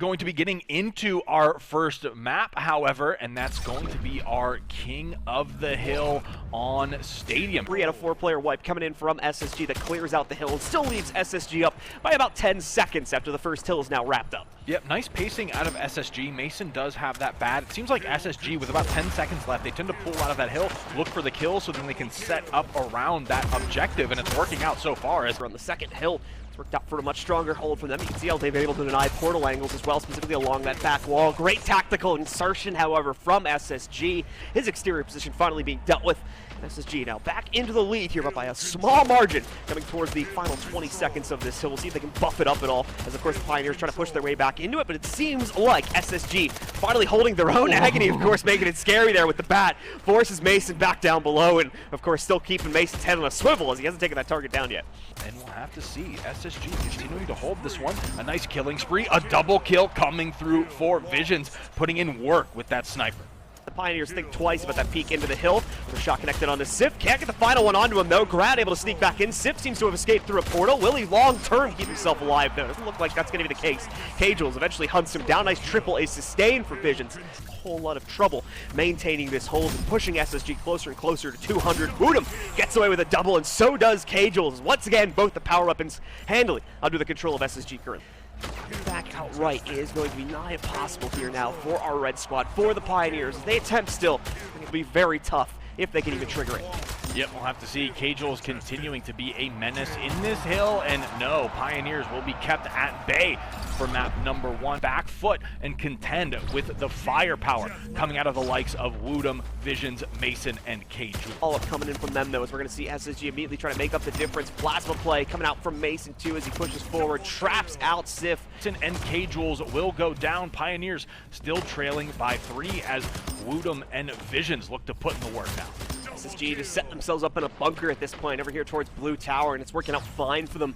going to be getting into our first map, however, and that's going to be our King of the Hill on Stadium. 3 out of 4 player wipe coming in from SSG that clears out the hill and still leaves SSG up by about 10 seconds after the first hill is now wrapped up. Yep, nice pacing out of SSG. Mason does have that bad. It seems like SSG, with about 10 seconds left, they tend to pull out of that hill, look for the kill, so then they can set up around that objective, and it's working out so far. As we're on the second hill, it's worked out for a much stronger hold from them. You can see how they've been able to deny portal angles as well, specifically along that back wall. Great tactical insertion, however, from SSG. His exterior position finally being dealt with. SSG now back into the lead here, but by a small margin, coming towards the final 20 seconds of this hill. We'll see if they can buff it up at all, as of course the Pioneers trying to push their way back into it, but it seems like SSG finally holding their own. Agony, of course, making it scary there with the bat, forces Mason back down below, and of course still keeping Mason's head on a swivel as he hasn't taken that target down yet. And we'll have to see SSG continuing to hold this one. A nice killing spree, a double kill coming through for Visions, putting in work with that sniper. The Pioneers think twice about that peek into the hill. The shot connected onto Sif. Can't get the final one onto him though. Grad able to sneak back in. Sif seems to have escaped through a portal. Will he long term keep himself alive though? Doesn't look like that's going to be the case. Kjewls eventually hunts him down. Nice triple A sustain for Visions. A whole lot of trouble maintaining this hold and pushing SSG closer and closer to 200. Wutum gets away with a double, and so does Kjewls. Once again, both the power weapons handily under the control of SSG currently. Back outright is going to be nigh impossible here now for our red squad, for the Pioneers. They attempt still. It'll be very tough if they can even trigger it. Yep, we'll have to see. Kjewls continuing to be a menace in this hill, and no, Pioneers will be kept at bay for map number 1. Back foot and contend with the firepower coming out of the likes of Wutum, Visions, Mason, and Kjewls. All up coming in from them though, as we're going to see SSG immediately trying to make up the difference. Plasma play coming out from Mason too as he pushes forward, traps out Sif. And Kjewls will go down. Pioneers still trailing by 3 as Wutum and Visions look to put in the work now. SSG just set themselves up in a bunker at this point over here towards Blue Tower, and it's working out fine for them.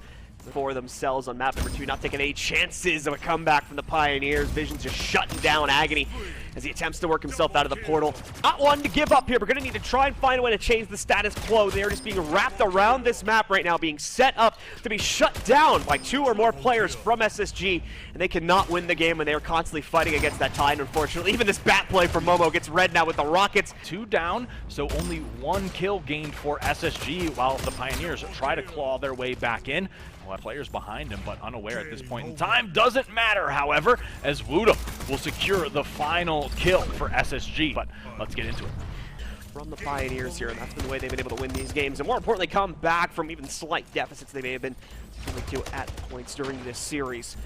For themselves on map number 2, not taking any chances of a comeback from the Pioneers. Visions just shutting down Agony as he attempts to work himself out of the portal. Not one to give up here. We're going to need to try and find a way to change the status quo. They are just being wrapped around this map right now, being set up to be shut down by 2 or more players from SSG, and they cannot win the game when they are constantly fighting against that tide, unfortunately. Even this bat play from Momo gets red now with the Rockets. 2 down, so only 1 kill gained for SSG, while the Pioneers try to claw their way back in. A lot of players behind him, but unaware at this point in time. Doesn't matter, however, as Wutum will secure the final kill for SSG. But let's get into it. From the Pioneers here, and that's been the way they've been able to win these games, and more importantly, come back from even slight deficits they may have been going to at points during this series.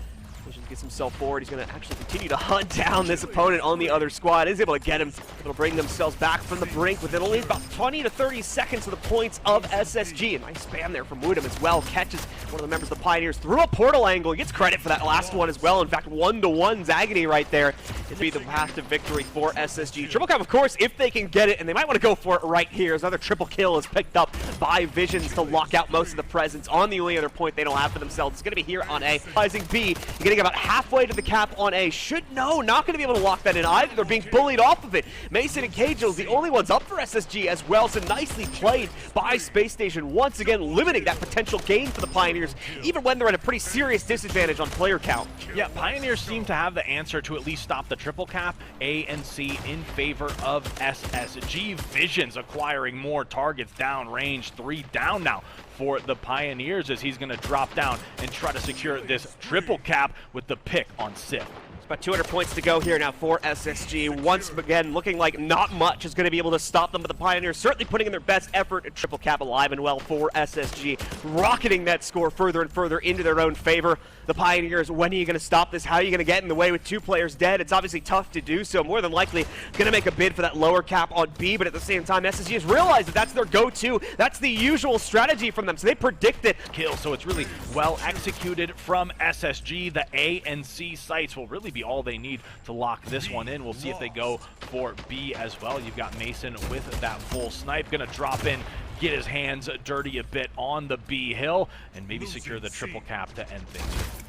Vision gets himself forward. He's going to actually continue to hunt down this opponent on the other squad. Is able to get him. It'll bring themselves back from the brink within only about 20 to 30 seconds of the points of SSG. A nice spam there from Wutum as well. Catches one of the members of the Pioneers through a portal angle. He gets credit for that last one as well. In fact, 1-to-1's Agony right there. It'd be the path to victory for SSG. Triple cap, of course, if they can get it, and they might want to go for it right here. As another triple kill is picked up by Visions to lock out most of the presence on the only other point they don't have for themselves. It's going to be here on A. Rising B, getting about halfway to the cap on A. Not going to be able to lock that in either. They're being bullied off of it. Mason and Kjewls, the only ones up for SSG as well. So nicely played by Spacestation, once again limiting that potential gain for the Pioneers, even when they're at a pretty serious disadvantage on player count. Yeah, Pioneers seem to have the answer to at least stop the triple cap. A and C in favor of SSG. Visions acquiring more targets down range. 3 down now for the Pioneers as he's going to drop down and try to secure this triple cap with the pick on Sif. About 200 points to go here now for SSG. Once again, looking like not much is going to be able to stop them, but the Pioneers certainly putting in their best effort at triple cap alive and well for SSG, rocketing that score further and further into their own favor. The Pioneers, when are you going to stop this? How are you going to get in the way with 2 players dead? It's obviously tough to do so. More than likely going to make a bid for that lower cap on B, but at the same time, SSG has realized that that's their go-to. That's the usual strategy from them, so they predict it. Kill, so it's really well executed from SSG. The A and C sites will really be all they need to lock this one in. We'll see if they go for B as well. You've got Mason with that full snipe, gonna drop in, get his hands dirty a bit on the B hill, and maybe secure the triple cap to end things.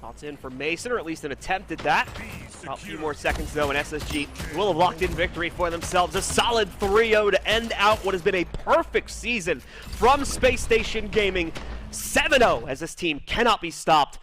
Shots in for Mason, or at least an attempt at that. About a few more seconds though, and SSG will have locked in victory for themselves. A solid 3-0 to end out what has been a perfect season from Spacestation Gaming. 7-0 as this team cannot be stopped.